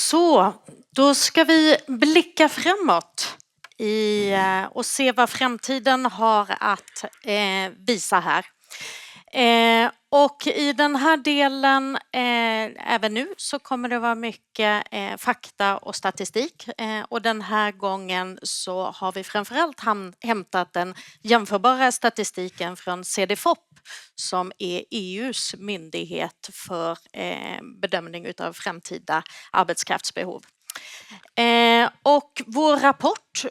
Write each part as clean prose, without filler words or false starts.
Så, då ska vi blicka framåt och se vad framtiden har att visa här. Och i den här delen, även nu, så kommer det vara mycket fakta och statistik. Och den här gången så har vi framförallt hämtat den jämförbara statistiken från CDFOP som är EUs myndighet för bedömning av framtida arbetskraftsbehov. Och vår rapport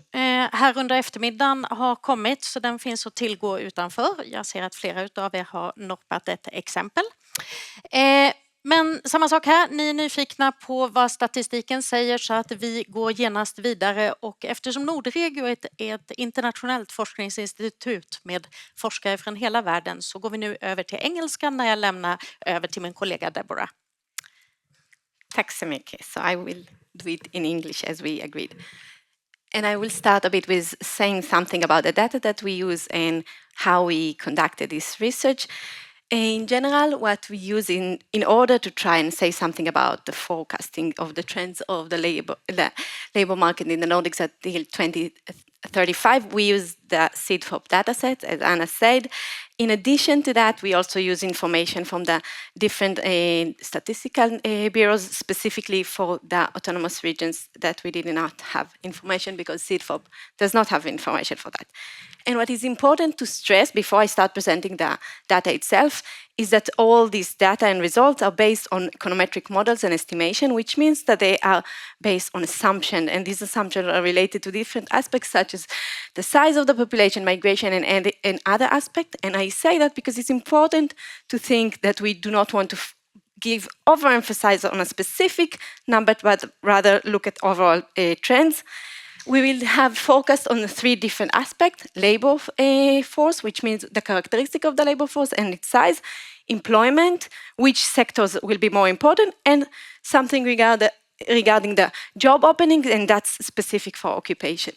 här under eftermiddagen har kommit, så den finns att tillgå utanför. Jag ser att flera av er har norpat ett exempel. Men samma sak här, ni är nyfikna på vad statistiken säger, så att vi går genast vidare. Och eftersom Nordregio är ett internationellt forskningsinstitut med forskare från hela världen, så går vi nu över till engelska när jag lämnar över till min kollega Deborah. Tack så mycket. So I will do it in English as we agreed. And I will start a bit with saying something about the data that we use and how we conducted this research. In general, what we use in order to try and say something about the forecasting of the trends of the labor market in the Nordics until 2035, we use the CDFOP dataset, as Anna said. In addition to that, we also use information from the different statistical bureaus, specifically for the autonomous regions that we did not have information because CDFOP does not have information for that. And what is important to stress before I start presenting the data itself is that all these data and results are based on econometric models and estimation, which means that they are based on assumption. And these assumptions are related to different aspects such as the size of the population, migration, and other aspects. And I say that because it's important to think that we do not want to give overemphasize on a specific number, but rather look at overall trends. We will have focused on 3 different aspects: labor force, which means the characteristic of the labor force and its size; employment, which sectors will be more important; and something regarding the job openings, and that's specific for occupation.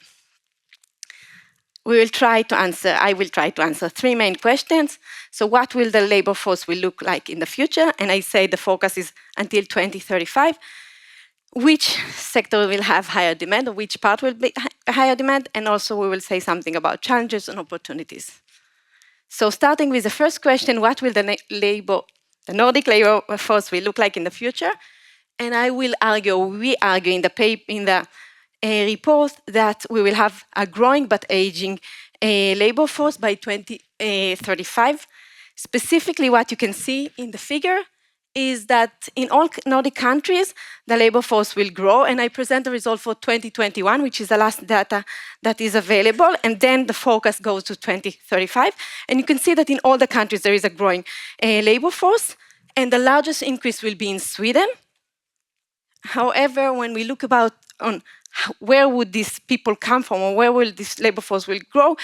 I will try to answer 3 main questions. So what will the labor force look like in the future? And I say the focus is until 2035. Which sector will have higher demand, or which part will be higher demand, and also we will say something about challenges and opportunities. So starting with the first question, what will the Nordic labor force will look like in the future? And we argue in the report that we will have a growing but aging labor force by 2035. Specifically, what you can see in the figure is that in all Nordic countries, the labor force will grow, and I present the result for 2021, which is the last data that is available, and then the focus goes to 2035. And you can see that in all the countries there is a growing labor force, and the largest increase will be in Sweden. However, when we look on where would these people come from, or where will this labor force will grow,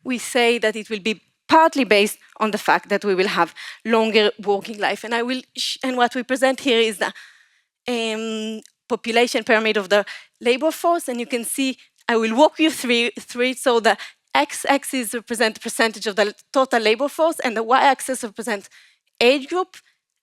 we say that it will be partly based on the fact that we will have longer working life. And what we present here is the population pyramid of the labor force. And you can see, I will walk you through it. So the x-axis represents the percentage of the total labor force, and the y-axis represents age group.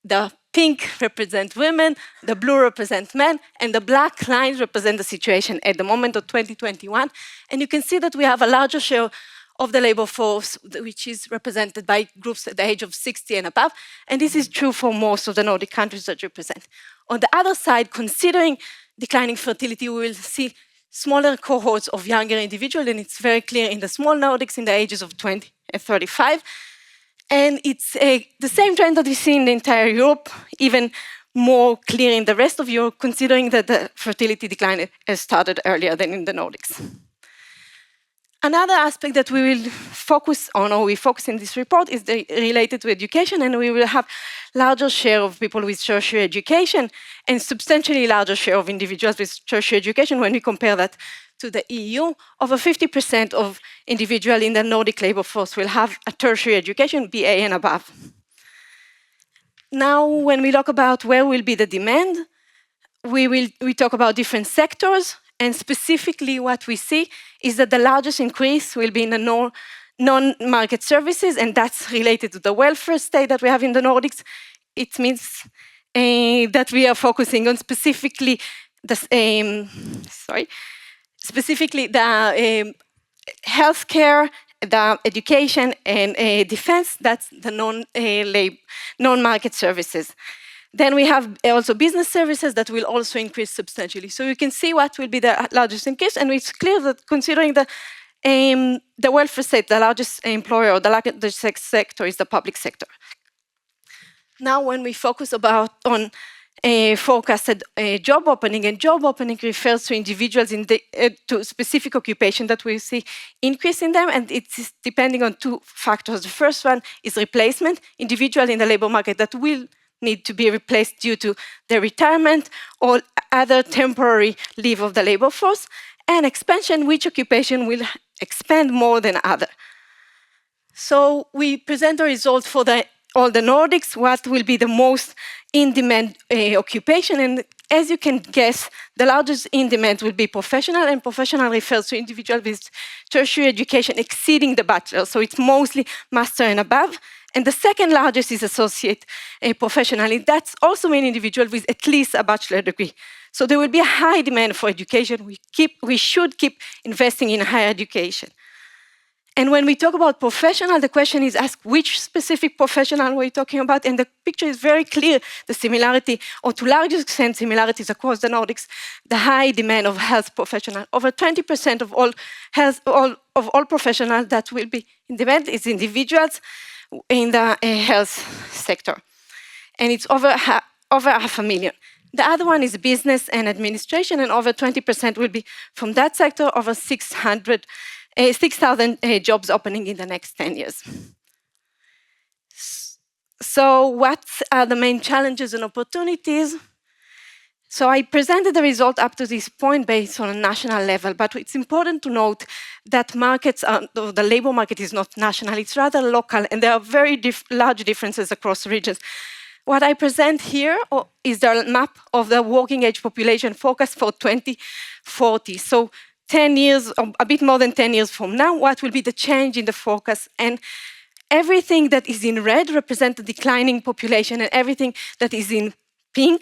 The pink represents women, the blue represents men, and the black lines represent the situation at the moment of 2021. And you can see that we have a larger share of the labor force, which is represented by groups at the age of 60 and above. And this is true for most of the Nordic countries that represent. On the other side, considering declining fertility, we will see smaller cohorts of younger individuals, and it's very clear in the small Nordics in the ages of 20 and 35. And it's the same trend that we see in the entire Europe, even more clear in the rest of Europe, considering that the fertility decline has started earlier than in the Nordics. Another aspect that we will focus on, or we focus in this report, is related to education, and we will have larger share of people with tertiary education and substantially larger share of individuals with tertiary education when we compare that to the EU. Over 50% of individuals in the Nordic labor force will have a tertiary education, BA and above. Now, when we talk about where will be the demand, we talk about different sectors. And specifically what we see is that the largest increase will be in the non-market services, and that's related to the welfare state that we have in the Nordics. It means that we are focusing on specifically specifically the healthcare, the education, and defense. That's the non-market services. Then we have also business services that will also increase substantially. So you can see what will be the largest increase, and it's clear that considering the welfare state, the largest employer or the largest sector is the public sector. Now, when we focus on forecasted job opening, and job opening refers to individuals in to specific occupation that we see increase in them, and it's depending on two factors. The first one is replacement, individuals in the labor market that will need to be replaced due to their retirement or other temporary leave of the labor force, and expansion, which occupation will expand more than other. So we present the results for all the Nordics, what will be the most in-demand occupation, and as you can guess, the largest in-demand will be professional, and professional refers to individuals with tertiary education exceeding the bachelor, so it's mostly master and above. And the second largest is associate professional. That's also an individual with at least a bachelor degree. So there will be a high demand for education. We should keep investing in higher education. And when we talk about professional, the question is asked which specific professional we're talking about, and the picture is very clear, the similarity, or to large extent similarities across the Nordics, the high demand of health professionals. Over 20% of all professionals that will be in demand is individuals in the health sector. And it's over 500,000. The other one is business and administration, and over 20% will be from that sector, over 6,000 jobs opening in the next 10 years. So what are the main challenges and opportunities? So I presented the result up to this point based on a national level, but it's important to note that the labor market is not national, it's rather local, and there are very large differences across regions. What I present here is the map of the working age population forecast for 2040. So 10 years, or a bit more than 10 years from now, what will be the change in the forecast? And everything that is in red represents the declining population, and everything that is in pink,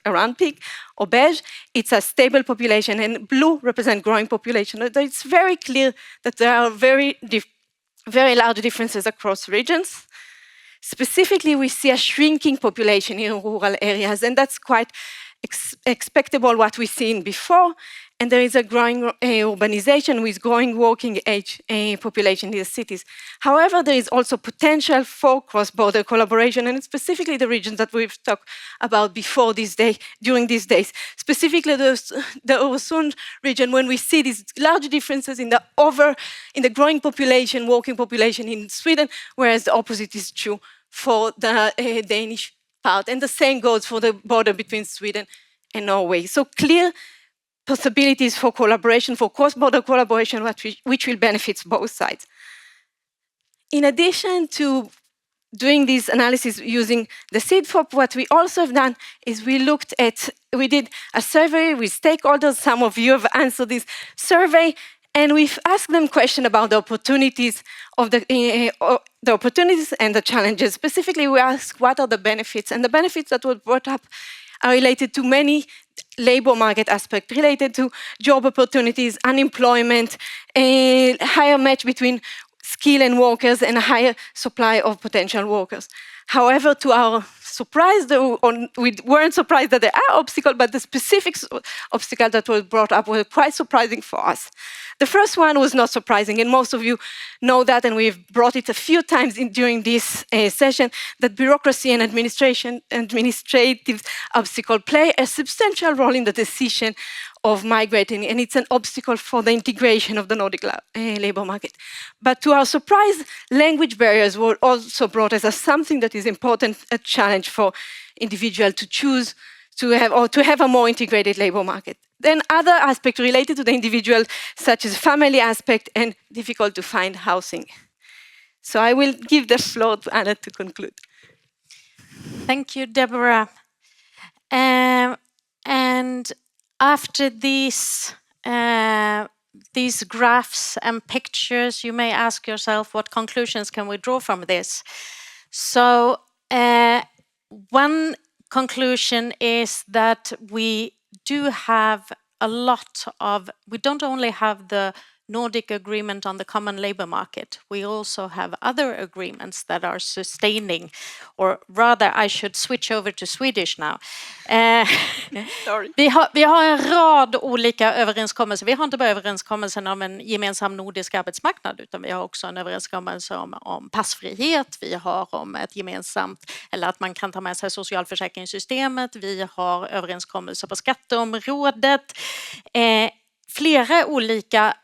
around pink, or beige, it's a stable population, and blue represents growing population. It's very clear that there are very large differences across regions. Specifically, we see a shrinking population in rural areas, and that's quite expectable what we've seen before. And there is a growing urbanization with growing working age population in the cities. However, there is also potential for cross-border collaboration, and specifically the regions that we've talked about before during these days. Specifically the Öresund region, when we see these large differences in the growing population, working population in Sweden, whereas the opposite is true for the Danish part. And the same goes for the border between Sweden and Norway. So clear possibilities for collaboration, for cross-border collaboration, which will benefit both sides. In addition to doing this analysis using the CIDFOP, what we also have done is we did a survey with stakeholders. Some of you have answered this survey, and we've asked them questions about the opportunities the opportunities and the challenges. Specifically, we asked what are the benefits, and the benefits that were brought up are related to many labor market aspects, related to job opportunities, unemployment, a higher match between skill and workers, and a higher supply of potential workers. However, to our surprise, we weren't surprised that there are obstacles, but the specific obstacles that were brought up were quite surprising for us. The first one was not surprising, and most of you know that, and we've brought it a few times during this session, that bureaucracy and administrative obstacles play a substantial role in the decision of migrating, and it's an obstacle for the integration of the Nordic labor market. But to our surprise, language barriers were also brought as something that is important, a challenge for individuals to choose to have a more integrated labor market. Then other aspects related to the individual, such as family aspect and difficult to find housing. So I will give the floor to Anna to conclude. Thank you, Deborah. And after these graphs and pictures, you may ask yourself, what conclusions can we draw from this? So one conclusion is that we do have a lot of, we don't only have the Nordic agreement on the common labor market, we also have other agreements that are sustaining, or rather I should switch over to Swedish now. Sorry. Vi har en rad olika överenskommelser. Vi har inte bara överenskommelsen om en gemensam nordisk arbetsmarknad, utan vi har också en överenskommelse om passfrihet. Vi har om ett gemensamt, eller att man kan ta med sig socialförsäkringssystemet. Vi har överenskommelser på skatteområdet. Flera olika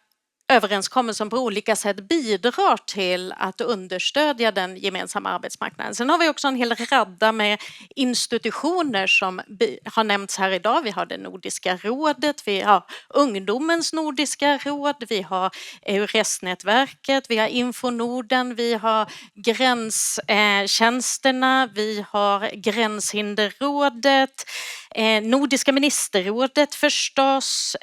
överenskommelser på olika sätt bidrar till att understödja den gemensamma arbetsmarknaden. Sen har vi också en hel radda med institutioner som har nämnts här idag. Vi har det Nordiska rådet, vi har Ungdomens Nordiska råd, vi har EURES-nätverket, vi har Infonorden, vi har gränstjänsterna, vi har Gränshinderrådet, Nordiska ministerrådet förstås,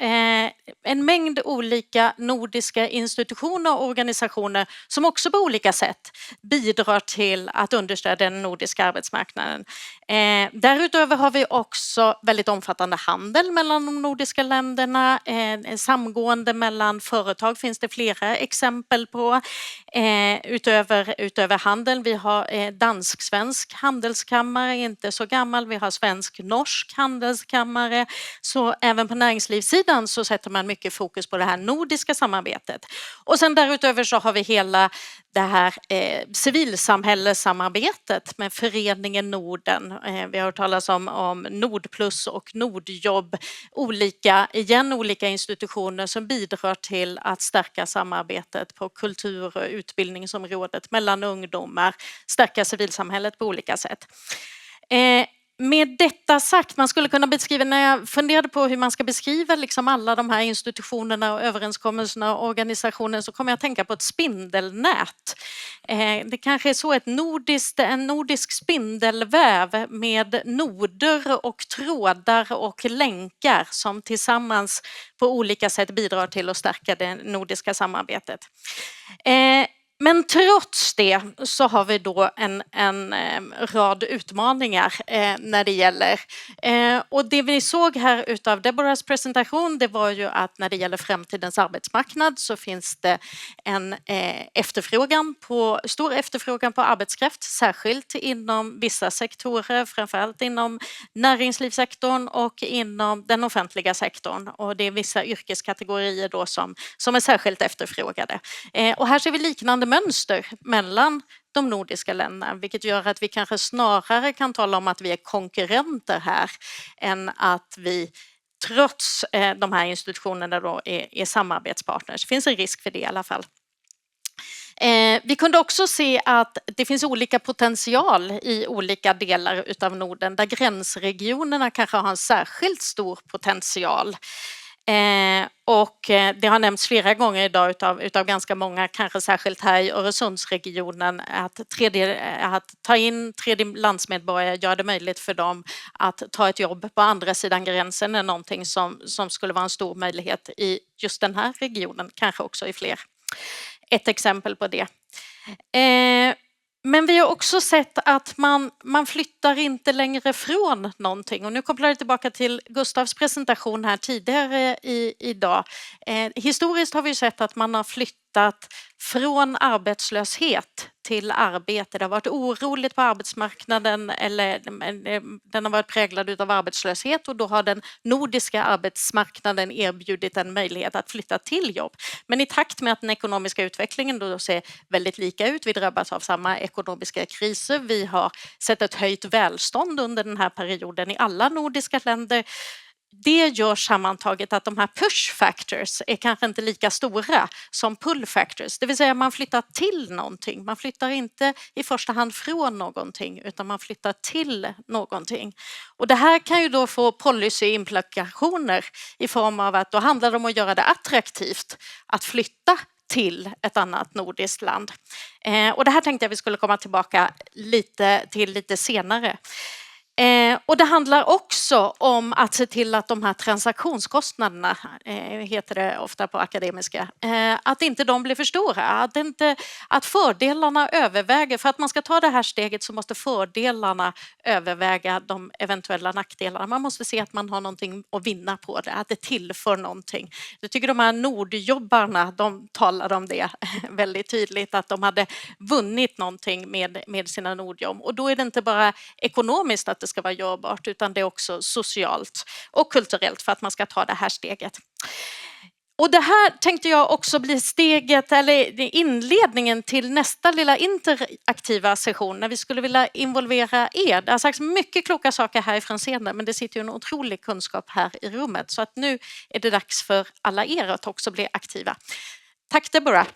en mängd olika nordiska institutioner och organisationer som också på olika sätt bidrar till att understödja den nordiska arbetsmarknaden. Därutöver har vi också väldigt omfattande handel mellan de nordiska länderna. Samgående mellan företag finns det flera exempel på. Utöver handel, vi har dansk-svensk handelskammare, inte så gammal. Vi har svensk-norsk handelskammare. Så även på näringslivssidan så sätter man mycket fokus på det här nordiska samarbetet. Och sen därutöver så har vi hela det här civilsamhällessamarbetet med föreningen Norden. Vi har hört talas om Nordplus och Nordjobb. Olika institutioner som bidrar till att stärka samarbetet på kultur- och utbildningsområdet mellan ungdomar, stärka civilsamhället på olika sätt. Med detta sagt, man skulle kunna beskriva, när jag funderade på hur man ska beskriva liksom alla de här institutionerna och överenskommelserna och organisationer, så kommer jag att tänka på ett spindelnät. Det kanske är så en nordisk spindelväv med noder och trådar och länkar som tillsammans på olika sätt bidrar till att stärka det nordiska samarbetet. Men trots det så har vi då en rad utmaningar när det gäller. Och det vi såg här utav Deborahs presentation, det var ju att när det gäller framtidens arbetsmarknad så finns det en stor efterfrågan på arbetskraft, särskilt inom vissa sektorer, framförallt inom näringslivssektorn och inom den offentliga sektorn. Och det är vissa yrkeskategorier då som är särskilt efterfrågade. Och här ser vi liknande mönster mellan de nordiska länderna, vilket gör att vi kanske snarare kan tala om att vi är konkurrenter här än att vi trots de här institutionerna då är samarbetspartners. Det finns en risk för det i alla fall. Vi kunde också se att det finns olika potential i olika delar utav Norden, där gränsregionerna kanske har en särskilt stor potential. Och det har nämnts flera gånger idag utav ganska många, kanske särskilt här i Öresundsregionen, att ta in tredjelandsmedborgare, gör det möjligt för dem att ta ett jobb på andra sidan gränsen, är någonting som skulle vara en stor möjlighet i just den här regionen, kanske också i fler. Ett exempel på det. Men vi har också sett att man flyttar inte längre från någonting. Och nu kopplar jag tillbaka till Gustavs presentation här tidigare idag. Historiskt har vi sett att man har flyttat från arbetslöshet till arbete. Det har varit oroligt på arbetsmarknaden, eller den har varit präglad av arbetslöshet, och då har den nordiska arbetsmarknaden erbjudit en möjlighet att flytta till jobb. Men i takt med att den ekonomiska utvecklingen då ser väldigt lika ut, vi drabbas av samma ekonomiska kriser, vi har sett ett höjt välstånd under den här perioden i alla nordiska länder. Det gör sammantaget att de här push factors är kanske inte lika stora som pull factors. Det vill säga man flyttar till någonting. Man flyttar inte i första hand från någonting, utan man flyttar till någonting. Och det här kan ju då få policyimplikationer i form av att då handlar det om att göra det attraktivt att flytta till ett annat nordiskt land. Och det här tänkte jag vi skulle komma tillbaka lite senare. Och det handlar också om att se till att de här transaktionskostnaderna, heter det ofta på akademiska, att inte de blir för stora, att fördelarna överväger. För att man ska ta det här steget så måste fördelarna överväga de eventuella nackdelarna. Man måste se att man har någonting att vinna på det, att det tillför någonting. Jag tycker de här nordjobbarna, de talade om det väldigt tydligt, att de hade vunnit någonting med sina nordjobb. Och då är det inte bara ekonomiskt att det ska vara görbart, utan det är också socialt och kulturellt för att man ska ta det här steget. Och det här tänkte jag också bli steget eller inledningen till nästa lilla interaktiva session när vi skulle vilja involvera er. Det har sagts mycket kloka saker härifrån scenen, men det sitter ju en otrolig kunskap här i rummet, så att nu är det dags för alla er att också bli aktiva. Tack Deborah!